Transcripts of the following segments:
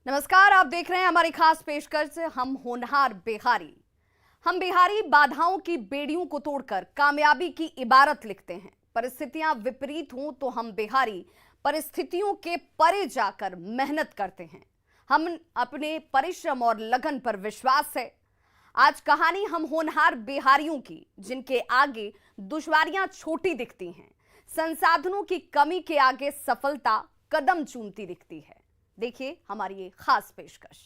नमस्कार, आप देख रहे हैं हमारी खास पेशकश हम होनहार बिहारी। हम बिहारी बाधाओं की बेड़ियों को तोड़कर कामयाबी की इबारत लिखते हैं। परिस्थितियां विपरीत हों तो हम बिहारी परिस्थितियों के परे जाकर मेहनत करते हैं। हम अपने परिश्रम और लगन पर विश्वास है। आज कहानी हम होनहार बिहारियों की, जिनके आगे दुश्वारियां छोटी दिखती हैं, संसाधनों की कमी के आगे सफलता कदम चूमती दिखती है। देखिए हमारी ये खास पेशकश।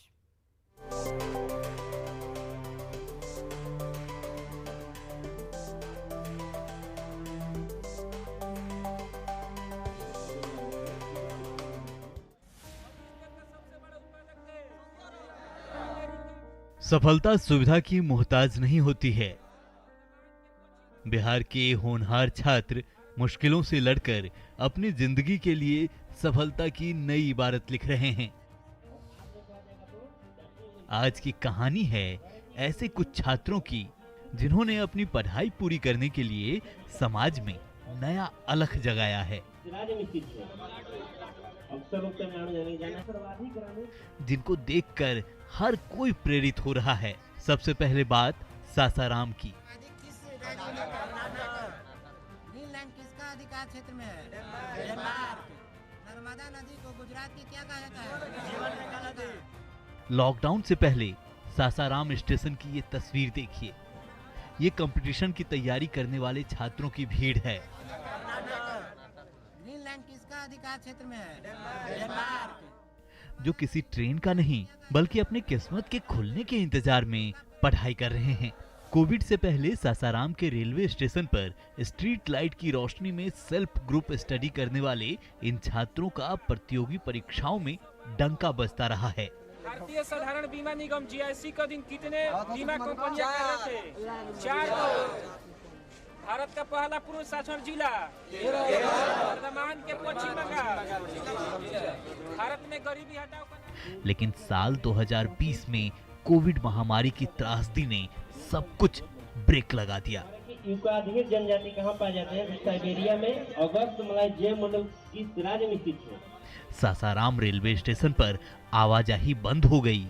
सफलता सुविधा की मोहताज नहीं होती है। बिहार के होनहार छात्र मुश्किलों से लड़कर अपनी जिंदगी के लिए सफलता की नई इबारत लिख रहे हैं। आज की कहानी है ऐसे कुछ छात्रों की, जिन्होंने अपनी पढ़ाई पूरी करने के लिए समाज में नया अलख जगाया है, जिनको देखकर हर कोई प्रेरित हो रहा है। सबसे पहले बात सासाराम की। ग्रीनलैंड किसका अधिकार क्षेत्र में है? नर्मदा नदी को गुजरात की क्या कहा जाता है? लॉकडाउन से पहले सासाराम स्टेशन की ये तस्वीर देखिए। ये कंपटीशन की तैयारी करने वाले छात्रों की भीड़ है। ग्रीनलैंड किसका अधिकार क्षेत्र में है? जो किसी ट्रेन का नहीं, बल्कि अपने किस्मत के खुलने के इंतजार में पढ़ाई कर रहे हैं। कोविड से पहले सासाराम के रेलवे स्टेशन पर स्ट्रीट लाइट की रोशनी में सेल्फ ग्रुप स्टडी करने वाले इन छात्रों का प्रतियोगी परीक्षाओं में डंका बजता रहा है। भारतीय साधारण बीमा निगम जीआईसी का दिन कितने बीमा कंपनियां कर रहे थे? 4 भारत का पहला पूर्व शासन जिला वर्धमान के पश्चिम बंगाल। भारत में गरीबी हटाओ। लेकिन साल 2020 में कोविड महामारी की त्रासदी ने सब कुछ ब्रेक लगा दिया। युगाधिक जनजाति कहाँ पाए जाते हैं? साइबेरिया में। अगस्त मलय जैव मंडल किस राज्य में स्थित है? सासाराम रेलवे स्टेशन पर आवाजाही बंद हो गई।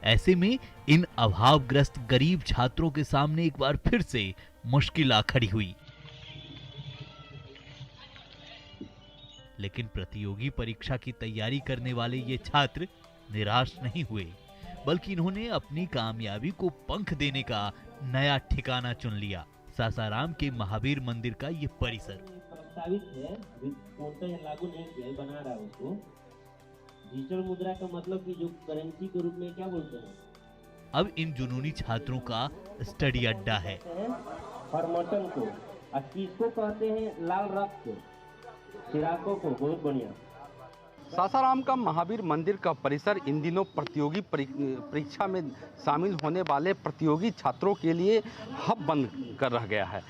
ऐसे में इन अभावग्रस्त गरीब छात्रों के सामने एक बार फिर से मुश्किल आ खड़ी हुई। लेकिन प्रतियोगी परीक्षा की तैयारी करने वाले ये छात्र निराश नहीं हुए, बल्कि इन्होंने अपनी कामयाबी को पंख देने का नया ठिकाना चुन लिया। सासाराम के महावीर मंदिर का ये परिसर प्रस्तावित है, लागू नहीं किया, बना रहा है उसको। डिजिटल मुद्रा का मतलब कि जो करेंसी के रूप में क्या बोलते हैं? अब इन जुनूनी छात्रों का स्टडी अड्डा है। फॉर्मटन को किसको कहते हैं? लाल रक्त को, चिराकों को। बहुत बढ़िया। सासाराम का महावीर मंदिर का परिसर इन दिनों प्रतियोगी परीक्षा में शामिल होने वाले प्रतियोगी छात्रों के लिए हब बन कर रह गया है।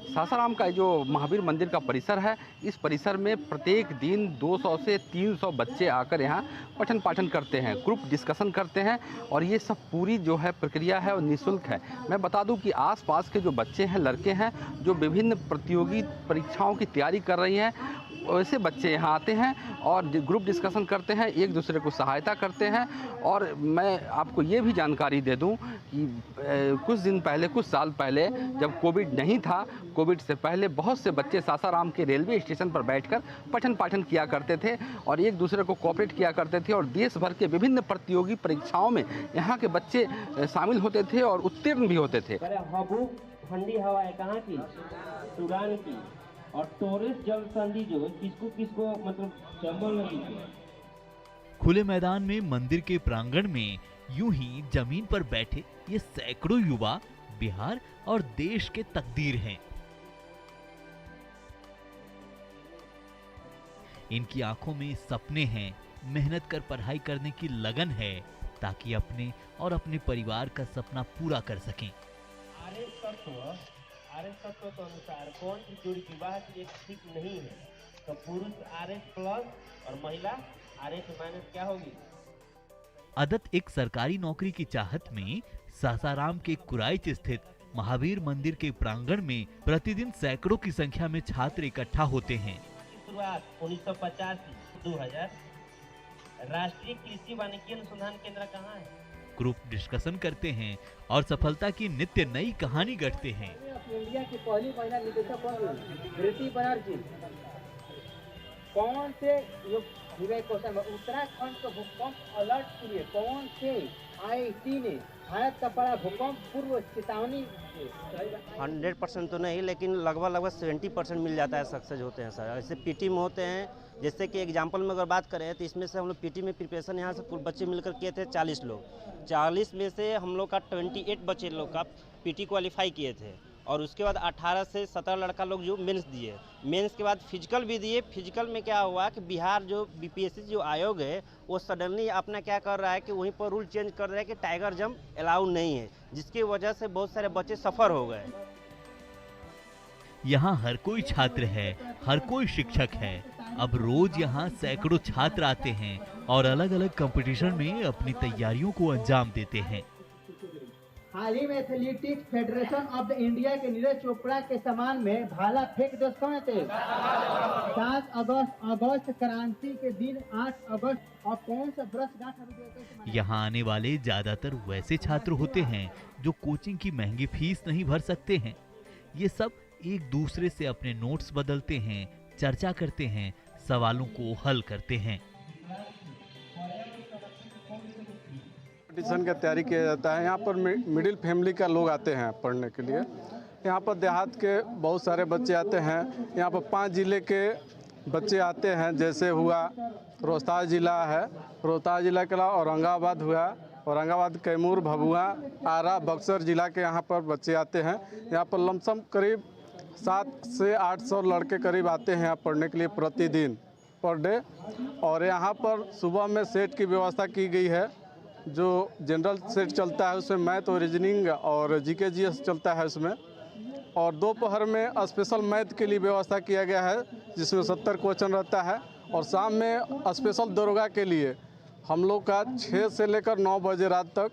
सासाराम का जो महावीर मंदिर का परिसर है, इस परिसर में प्रत्येक दिन 200 से 300 बच्चे आकर यहाँ पठन पाठन करते हैं, ग्रुप डिस्कशन करते हैं, और ये सब पूरी जो है प्रक्रिया है वो निःशुल्क है। मैं बता दूं कि आसपास के जो बच्चे हैं, लड़के हैं, जो विभिन्न प्रतियोगी परीक्षाओं की तैयारी कर रही हैं, वैसे बच्चे यहाँ आते हैं और ग्रुप डिस्कशन करते हैं, एक दूसरे को सहायता करते हैं। और मैं आपको ये भी जानकारी दे दूं कि कुछ दिन पहले, कुछ साल पहले जब कोविड नहीं था, कोविड से पहले बहुत से बच्चे सासाराम के रेलवे स्टेशन पर बैठकर पठन पाठन किया करते थे और एक दूसरे को कोऑपरेट किया करते थे, और देश भर के विभिन्न प्रतियोगी परीक्षाओं में यहाँ के बच्चे शामिल होते थे और उत्तीर्ण भी होते थे। ठंडी हवा है कहाँ की? सूडान की। और टोरेस जल संधि जो है किसको मतलब चंबल नदी की। खुले मैदान में मंदिर के प्रांगण में यूं ही जमीन पर बैठे ये सैकड़ों युवा बिहार और देश के तकदीर हैं। इनकी आंखों में सपने हैं, मेहनत कर पढ़ाई करने की लगन है, ताकि अपने और अपने परिवार का सपना पूरा कर सकें। आरएस तत्व के अनुसार कौन सी जोड़ी विवाह की एक ठीक नहीं है? तो पुरुष आरएस प्लस और महिला आरएस माइनस क्या होगी? अदत एक सरकारी नौकरी की चाहत में सासाराम के कुराइच स्थित महावीर मंदिर के प्रांगण में प्रतिदिन सैकड़ों की संख्या में छात्र इकट्ठा होते हैं। शुरुआत 1985, 2000 राष्ट्रीय कृषि वानिकी अनुसंधान केंद्र कहाँ है? ग्रुप डिस्कशन करते हैं और सफलता की नित्य नई कहानी गढ़ते हैं। इंडिया की पहली महिला निदेशक कौन हुई? प्रीति बनर्जी। कौन से क्वेश्चन उत्तराखंड को भूकंप अलर्ट के लिए कौन से आईआईटी ने भारत का बड़ा भूकंप पूर्व चेतावनी 100% तो नहीं, लेकिन लगभग 70% मिल जाता है, सक्सेस होते हैं सर। ऐसे पीटी में होते हैं, जैसे कि एग्जांपल में अगर बात करें तो इसमें से हम लोग पीटी में प्रिपरेशन यहाँ से कुल बच्चे मिलकर किए थे 40 लोग। 40 में से हम लोग का 28 बच्चे लोग का पीटी क्वालिफाई किए थे, और उसके बाद 18 से 17 लड़का लोग जो मेंस दिए। मेंस के बाद फिजिकल भी दिए। फिजिकल में क्या हुआ कि बिहार जो बीपीएससी जो आयोग है वो सडनली अपना क्या कर रहा है कि वहीं पर रूल चेंज कर रहा है कि टाइगर जंप अलाउ नहीं है, जिसकी वजह से बहुत सारे बच्चे सफ़र हो गए। यहाँ हर कोई छात्र है, हर कोई शिक्षक है। अब रोज यहाँ सैकड़ों छात्र आते हैं और अलग अलग कंपटीशन में अपनी तैयारियों को अंजाम देते हैं। हाल ही में athletics federation of the India के नीरज चोपड़ा के सम्मान में भाला फेंक दिवस कौन थे? 7 अगस्त क्रांति के दिन 8 अगस्त। और कौन सा वर्षगांठ? यहाँ आने वाले ज्यादातर वैसे छात्र होते हैं जो कोचिंग की महंगी फीस नहीं भर सकते हैं। ये सब एक दूसरे से अपने नोट्स बदलते हैं, चर्चा करते हैं, सवालों को हल करते हैं। कंपटीशन की तैयारी किया जाता है। यहाँ पर मिडिल फैमिली का लोग आते हैं पढ़ने के लिए। यहाँ पर देहात के बहुत सारे बच्चे आते हैं। यहाँ पर 5 जिले के बच्चे आते हैं, जैसे हुआ रोहतास जिला है, रोहतास जिला के अलावा औरंगाबाद हुआ, औरंगाबाद, कैमूर, भभुआ, आरा, बक्सर जिला के यहाँ पर बच्चे आते हैं। यहाँ पर लमसम करीब 700 से 800 लड़के करीब आते हैं यहाँ पढ़ने के लिए प्रतिदिन पर डे। और यहाँ पर सुबह में सेट की व्यवस्था की गई है। जो जनरल सेट चलता है उसमें मैथ और रीजनिंग और जीके जीएस चलता है उसमें। और दोपहर में स्पेशल मैथ के लिए व्यवस्था किया गया है, जिसमें 70 क्वेश्चन रहता है। और शाम में स्पेशल दरोगा के लिए हम लोग का 6 से लेकर 9 बजे रात तक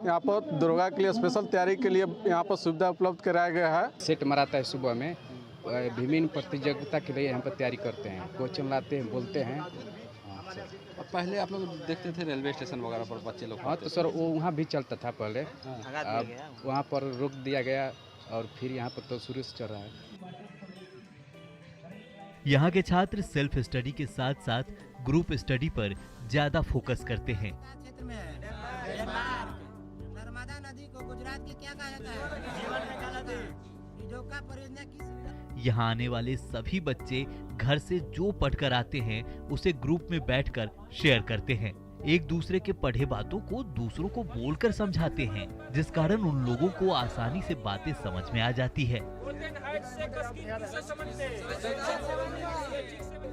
यहाँ पर दरोगा के लिए स्पेशल तैयारी के लिए यहाँ पर सुविधा उपलब्ध कराया गया है। सेट मराता है सुबह में, विभिन्न प्रतियोगिता के लिए यहाँ पर तैयारी करते हैं, क्वेश्चन लाते हैं, बोलते हैं। पहले आप लोग देखते थे रेलवे स्टेशन वगैरह पर बच्चे लोग? हाँ, तो सर वो वहाँ भी चलता था पहले। अब वहाँ पर रोक दिया गया और फिर यहाँ पर तो शुरू से चल रहा है। यहाँ के छात्र सेल्फ स्टडी के साथ साथ ग्रुप स्टडी पर ज्यादा फोकस करते हैं। क्षेत्र में है नर्मदा नदी को गुजरात की क्या कहा जाता है? जीवन में गंगा नदी। जोका परियोजना किस? यहाँ आने वाले सभी बच्चे घर से जो पढ़कर आते हैं उसे ग्रुप में बैठकर शेयर करते हैं। एक दूसरे के पढ़े बातों को दूसरों को बोलकर समझाते हैं, जिस कारण उन लोगों को आसानी से बातें समझ में आ जाती है।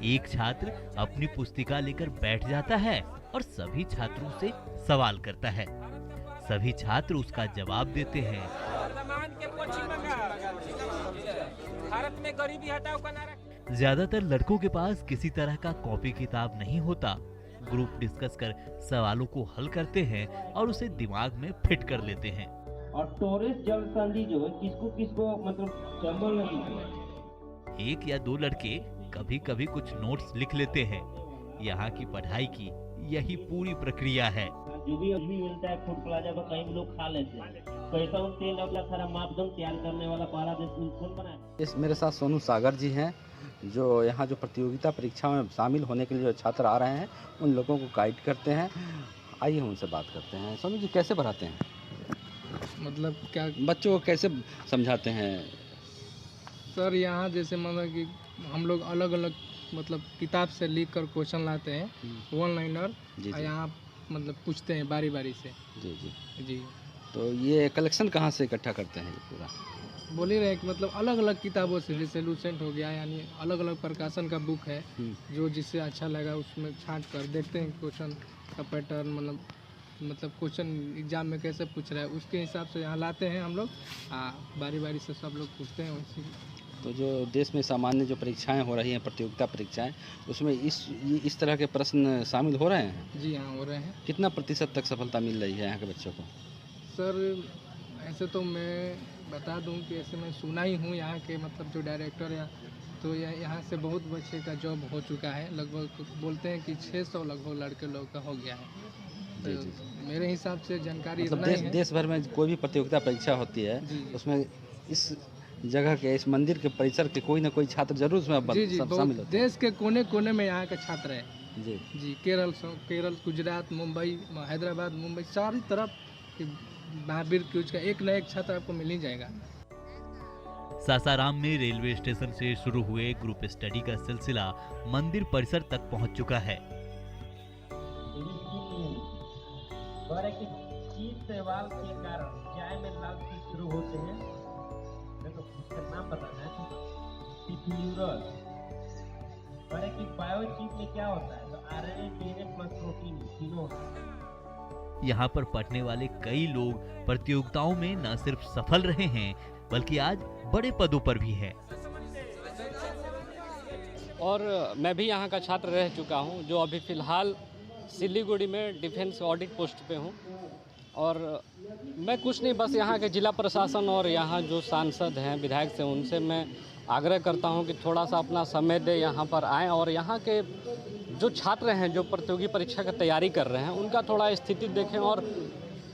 एक छात्र अपनी पुस्तिका लेकर बैठ जाता है और सभी छात्रों से सवाल करता है। सभी छात्र उसका जवाब देते हैं। भारत में गरीबी हटाओ का नारा। ज्यादातर लड़कों के पास किसी तरह का कॉपी किताब नहीं होता। ग्रुप डिस्कस कर सवालों को हल करते हैं और उसे दिमाग में फिट कर लेते हैं। और टोरेस जल संधि जो है किसको मतलब चंबल नदी। एक या दो लड़के कभी कभी कुछ नोट्स लिख लेते हैं। यहाँ की पढ़ाई की यही पूरी प्रक्रिया है। जो भी मिलता है फूड प्लाजा पर कहीं भी लोग खा लेते हैं। कैसा तेल अपना सारा मापदंड तैयार करने वाला पहला देश कौन बना है? इस मेरे साथ सोनू सागर जी हैं, जो यहाँ जो प्रतियोगिता परीक्षा में शामिल होने के लिए जो छात्र आ रहे हैं उन लोगों को गाइड करते हैं। आइए उनसे बात करते हैं। सोनू जी, कैसे पढ़ाते हैं? मतलब क्या बच्चों को कैसे समझाते हैं? सर, यहाँ जैसे मतलब कि हम लोग अलग अलग मतलब किताब से लिख कर क्वेश्चन लाते हैं, वन लाइनर, और यहाँ मतलब पूछते हैं बारी बारी से। जी जी जी। तो ये कलेक्शन कहाँ से इकट्ठा करते हैं पूरा? बोल ही रहे कि मतलब अलग अलग किताबों से, जैसे लूसेंट हो गया, यानी अलग अलग प्रकाशन का बुक है, जो जिससे अच्छा लगा उसमें छांट कर देखते हैं क्वेश्चन का पैटर्न, मतलब क्वेश्चन एग्जाम में कैसे पूछ रहा है उसके हिसाब से यहाँ लाते हैं हम लोग। बारी बारी से सब लोग पूछते हैं वैसे। तो जो देश में सामान्य जो परीक्षाएं हो रही हैं, प्रतियोगिता परीक्षाएं, उसमें इस तरह के प्रश्न शामिल हो रहे हैं? जी हाँ, हो रहे हैं। कितना प्रतिशत तक सफलता मिल रही है यहाँ के बच्चों को? सर, ऐसे तो मैं बता दूं कि ऐसे मैं सुना ही हूँ यहाँ के मतलब जो डायरेक्टर या तो यहाँ से बहुत बच्चे का जॉब हो चुका है, लगभग बोलते हैं कि 600 लगभग लड़के लोग का हो गया है। तो मेरे हिसाब से जानकारी मतलब इतना ही है। देश भर में कोई भी प्रतियोगिता परीक्षा होती है जी। उसमें इस जगह के, इस मंदिर के परिसर के कोई ना कोई छात्र जरूर उसमें जी जी, शामिल बहुत होते हैं। देश के कोने कोने में यहाँ का छात्र है जी जी। केरल, गुजरात, मुंबई, हैदराबाद, मुंबई, सारी तरफ महावीर क्यूज का एक न एक छात्र आपको मिल ही जाएगा। सासाराम में रेलवे स्टेशन से शुरू हुए ग्रुप स्टडी का सिलसिला मंदिर परिसर तक पहुंच चुका है। सवाल के कारण चाय में लाल टी शुरू होते हैं। देखो उसका नाम बताना है, कि बायोचिप में क्या होता है, तो आरएनए, डीएनए प्लस प्रोटीन तीनों होता है। यहाँ पर पढ़ने वाले कई लोग प्रतियोगिताओं में न सिर्फ सफल रहे हैं बल्कि आज बड़े पदों पर भी है। और मैं भी यहाँ का छात्र रह चुका हूँ, जो अभी फ़िलहाल सिलीगुड़ी में डिफेंस ऑडिट पोस्ट पे हूँ। और मैं कुछ नहीं, बस यहाँ के जिला प्रशासन और यहाँ जो सांसद हैं, विधायक से, उनसे मैं आग्रह करता हूँ कि थोड़ा सा अपना समय दे, यहाँ पर आएँ और यहाँ के जो छात्र हैं जो प्रतियोगी परीक्षा की तैयारी कर रहे हैं उनका थोड़ा स्थिति देखें और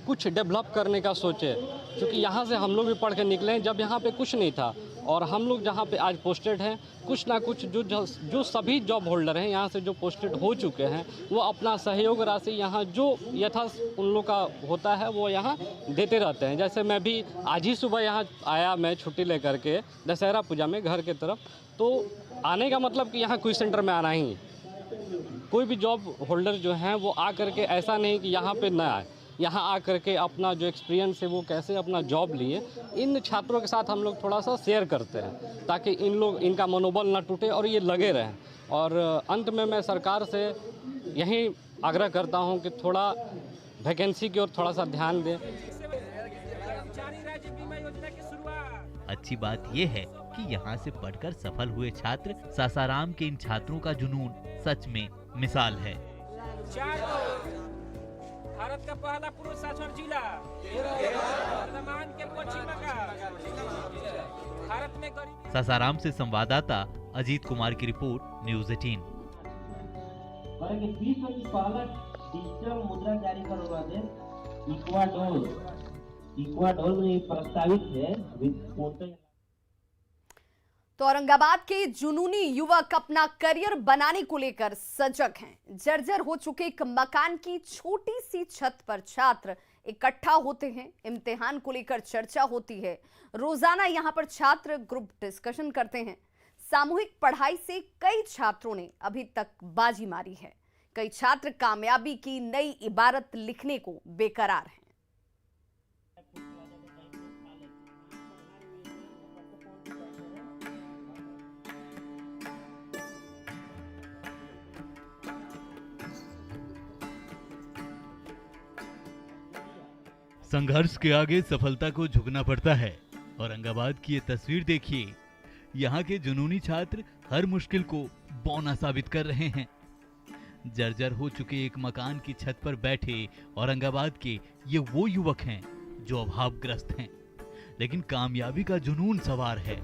कुछ डेवलप करने का सोचें। क्योंकि यहाँ से हम लोग भी पढ़ के निकले हैं जब यहाँ पे कुछ नहीं था, और हम लोग जहाँ पे आज पोस्टेड हैं, कुछ ना कुछ जो सभी जॉब होल्डर हैं यहाँ से जो पोस्टेड हो चुके हैं वो अपना सहयोग राशि यहाँ जो यथा उन लोग का होता है वो यहाँ देते रहते हैं। जैसे मैं भी आज ही सुबह यहाँ आया, मैं छुट्टी लेकर के दशहरा पूजा में घर के तरफ, तो आने का मतलब कि यहाँ क्विज सेंटर में आना ही। कोई भी जॉब होल्डर जो हैं वो आ करके ऐसा नहीं कि यहाँ पे ना आए, यहाँ आ करके अपना जो एक्सपीरियंस है वो कैसे अपना जॉब लिए, इन छात्रों के साथ हम लोग थोड़ा सा शेयर करते हैं ताकि इनका मनोबल ना टूटे और ये लगे रहें। और अंत में मैं सरकार से यही आग्रह करता हूँ कि थोड़ा वैकेंसी की ओर थोड़ा सा ध्यान दें। अच्छी बात यह है कि यहाँ से पढ़कर सफल हुए छात्र, सासाराम के इन छात्रों का जुनून सच में मिसाल है। भारत का पहला पुरुष शासन जिला वर्धमान के पश्चिम बंगाल, भारत में गरीबी। सासाराम से संवाददाता अजीत कुमार की रिपोर्ट, न्यूज़ 18। विश्व की पहला डिजिटल मुद्रा जारी करने वाले इक्वाडोर में प्रस्तावित है। तो औरंगाबाद के जुनूनी युवक अपना करियर बनाने को लेकर सजग हैं। जर्जर हो चुके एक मकान की छोटी सी छत पर छात्र इकट्ठा होते हैं, इम्तिहान को लेकर चर्चा होती है। रोजाना यहां पर छात्र ग्रुप डिस्कशन करते हैं। सामूहिक पढ़ाई से कई छात्रों ने अभी तक बाजी मारी है। कई छात्र कामयाबी की नई इबारत लिखने को बेकरार हैं। संघर्ष के आगे सफलता को झुकना पड़ता है। औरंगाबाद की ये तस्वीर देखिए, यहाँ के जुनूनी छात्र हर मुश्किल को बौना साबित कर रहे हैं। जर्जर हो चुके एक मकान की छत पर बैठे औरंगाबाद के ये वो युवक हैं जो अभावग्रस्त हैं, लेकिन कामयाबी का जुनून सवार है।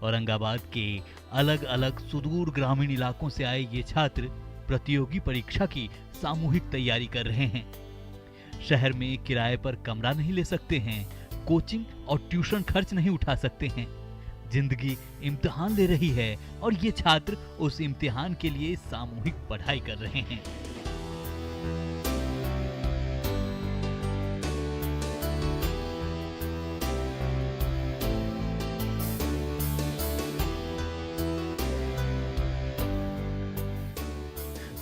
औरंगाबाद के अलग अलग सुदूर ग्रामीण इलाकों से आए ये छात्र प्रतियोगी परीक्षा की सामूहिक तैयारी कर रहे हैं। शहर में किराए पर कमरा नहीं ले सकते हैं, कोचिंग और ट्यूशन खर्च नहीं उठा सकते हैं। जिंदगी इम्तिहान ले रही है और ये छात्र उस इम्तिहान के लिए सामूहिक पढ़ाई कर रहे हैं।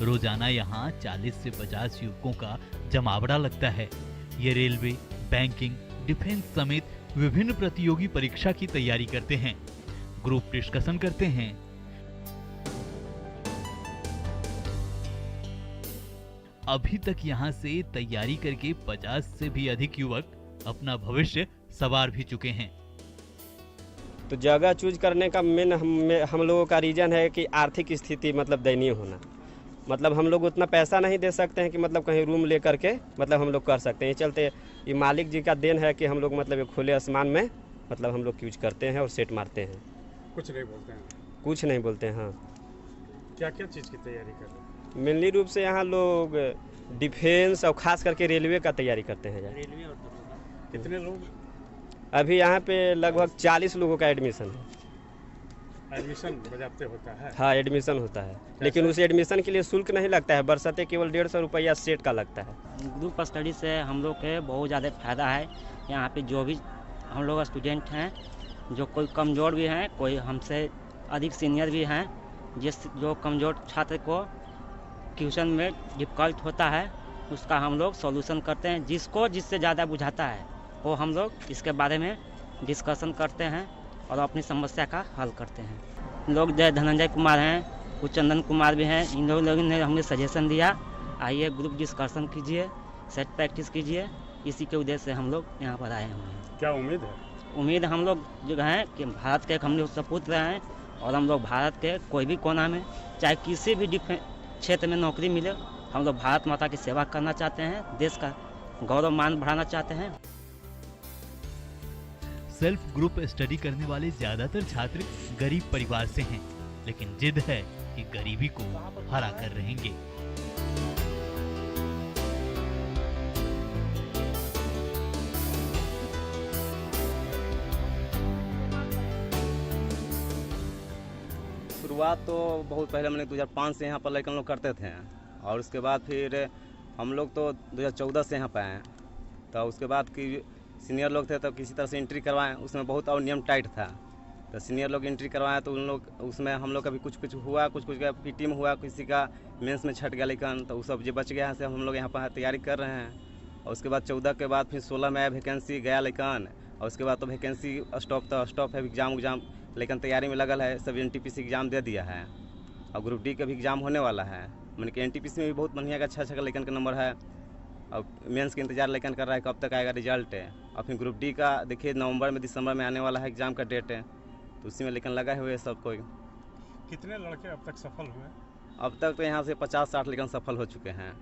रोजाना यहाँ 40 से 50 युवकों का जमावड़ा लगता है। ये रेलवे, बैंकिंग, डिफेंस समेत विभिन्न प्रतियोगी परीक्षा की तैयारी करते हैं, ग्रुप डिस्कशन करते हैं। अभी तक यहाँ से तैयारी करके 50 से भी अधिक युवक अपना भविष्य संवार भी चुके हैं। तो जगह चूज करने का मेन हम लोगों का रीजन है कि आर्थिक स्थिति मतलब दयनीय होना। मतलब हम लोग उतना पैसा नहीं दे सकते हैं कि मतलब कहीं रूम ले करके मतलब हम लोग कर सकते हैं। ये चलते ये मालिक जी का देन है कि हम लोग मतलब ये खुले आसमान में मतलब हम लोग यूज करते हैं और सेट मारते हैं। कुछ नहीं बोलते हैं? कुछ नहीं बोलते हैं। हाँ। क्या क्या चीज़ की तैयारी कर रहे हैं? मेनली रूप से यहाँ लोग डिफेंस और ख़ास करके रेलवे का तैयारी करते हैं। रेलवे और कितने लोग? अभी यहाँ पे लगभग 40 लोगों का एडमिशन है। एडमिशन बजाते होता है? हाँ, एडमिशन होता है, लेकिन उस एडमिशन के लिए शुल्क नहीं लगता है, बरसाते केवल 150 रुपया सेट का लगता है। ग्रुप स्टडी से हम लोग के बहुत ज़्यादा फायदा है। यहाँ पे जो भी हम लोग स्टूडेंट हैं, जो कोई कमज़ोर भी हैं, कोई हमसे अधिक सीनियर भी हैं, जो कमज़ोर छात्र को ट्यूशन में डिफ़िकल्ट होता है उसका हम लोग सॉल्यूशन करते हैं। जिससे ज़्यादा बुझाता है वो हम लोग इसके बारे में डिस्कशन करते हैं और अपनी समस्या का हल करते हैं। लोग जय धनंजय कुमार हैं, कुछ चंदन कुमार भी हैं, इन लोगों ने हमें सजेशन दिया, आइए ग्रुप डिस्कशन कीजिए, सेट प्रैक्टिस कीजिए। इसी के उद्देश्य से हम लोग यहाँ पर आए हुए हैं। क्या उम्मीद है? उम्मीद हम लोग जो हैं कि भारत के हम लोग सपूत रहे हैं और हम लोग भारत के कोई भी कोना में चाहे किसी भी क्षेत्र में नौकरी मिले, हम लोग भारत माता की सेवा करना चाहते हैं, देश का गौरव मान बढ़ाना चाहते हैं। सेल्फ ग्रुप स्टडी करने वाले ज्यादातर छात्र गरीब परिवार से हैं, लेकिन जिद है कि गरीबी को हरा कर रहेंगे। शुरुआत तो बहुत पहले मैंने 2005 से यहाँ पर लड़के लोग करते थे और उसके बाद फिर हम लोग तो 2014 से यहाँ पे आए। तो उसके बाद कि सीनियर लोग थे तो किसी तरह से एंट्री करवाएं, उसमें बहुत और नियम टाइट था। तो सीनियर लोग एंट्री करवाएं तो उन लोग उसमें हम लोग का भी कुछ हुआ, कुछ का पीटी में हुआ, किसी का मेंस में छट गया, लेकिन तो वो सब जो बच गया से हम लोग यहाँ पर तैयारी कर रहे हैं। और उसके बाद 14 के बाद फिर 16 में आया वैकेंसी गया लेकिन, और उसके बाद तो वैकेंसी स्टॉप है, एग्ज़ाम लेकिन तैयारी में लगल है। सब NTPC एग्ज़ाम दे दिया है और ग्रुप डी का भी एग्ज़ाम होने वाला है। मैंने कि NTPC में भी बहुत बढ़िया का अच्छा लेकिन का नंबर है और मेंस के इंतजार लेकिन कर रहा है कब तक आएगा रिजल्ट है। और फिर ग्रुप डी का देखिए नवंबर में दिसंबर में आने वाला है एग्ज़ाम का डेट है, तो उसी में लेकिन लगा हुए सब कोई। कितने लड़के अब तक सफल हुए? अब तक तो यहाँ से 50-60 लेकिन सफल हो चुके हैं।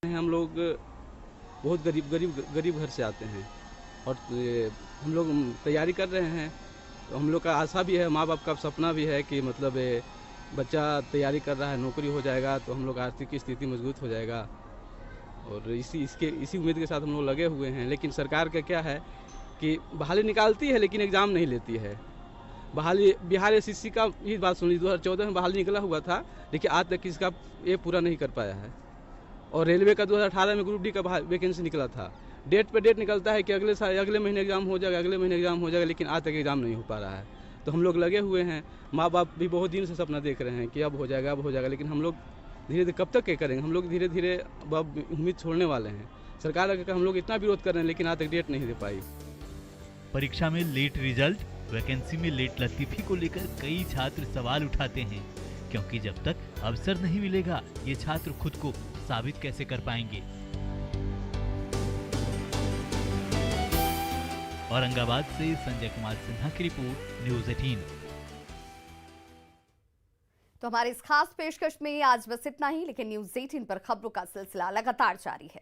हम लोग बहुत गरीब घर से आते हैं और हम लोग तैयारी कर रहे हैं। तो हम लोग का आशा भी है, माँ बाप का सपना भी है कि मतलब बच्चा तैयारी कर रहा है, नौकरी हो जाएगा तो हम लोग आर्थिक स्थिति मजबूत हो जाएगा। और इसी उम्मीद के साथ हम लोग लगे हुए हैं। लेकिन सरकार का क्या है कि बहाली निकालती है लेकिन एग्ज़ाम नहीं लेती है। बहाली बिहार SSC का ही बात सुन ली, 2014 में बहाली निकला हुआ था लेकिन आज तक इसका ये पूरा नहीं कर पाया है। और रेलवे का 2018 में ग्रुप डी का वैकेंसी निकला था, डेट पे डेट निकलता है कि अगले महीने एग्ज़ाम हो जाएगा, अगले महीने एग्ज़ाम हो जाएगा, लेकिन आज तक एग्ज़ाम नहीं हो पा रहा है। तो हम लोग लगे हुए हैं, माँ बाप भी बहुत दिन से सपना देख रहे हैं कि अब हो जाएगा, लेकिन हम लोग धीरे धीरे कब तक क्या करेंगे। हम लोग धीरे धीरे अब उम्मीद छोड़ने वाले हैं। सरकार का हम लोग इतना विरोध कर रहे हैं लेकिन आज तक डेट नहीं दे पाई। परीक्षा में लेट रिजल्ट, वैकेंसी में लेट लतीफी को लेकर कई छात्र सवाल उठाते हैं, क्योंकि जब तक अवसर नहीं मिलेगा ये छात्र खुद को साबित कैसे कर पाएंगे। औरंगाबाद से संजय कुमार सिन्हा की रिपोर्ट, न्यूज़ 18। तो हमारे इस खास पेशकश में आज बस इतना ही, लेकिन न्यूज़ 18 पर खबरों का सिलसिला लगातार जारी है।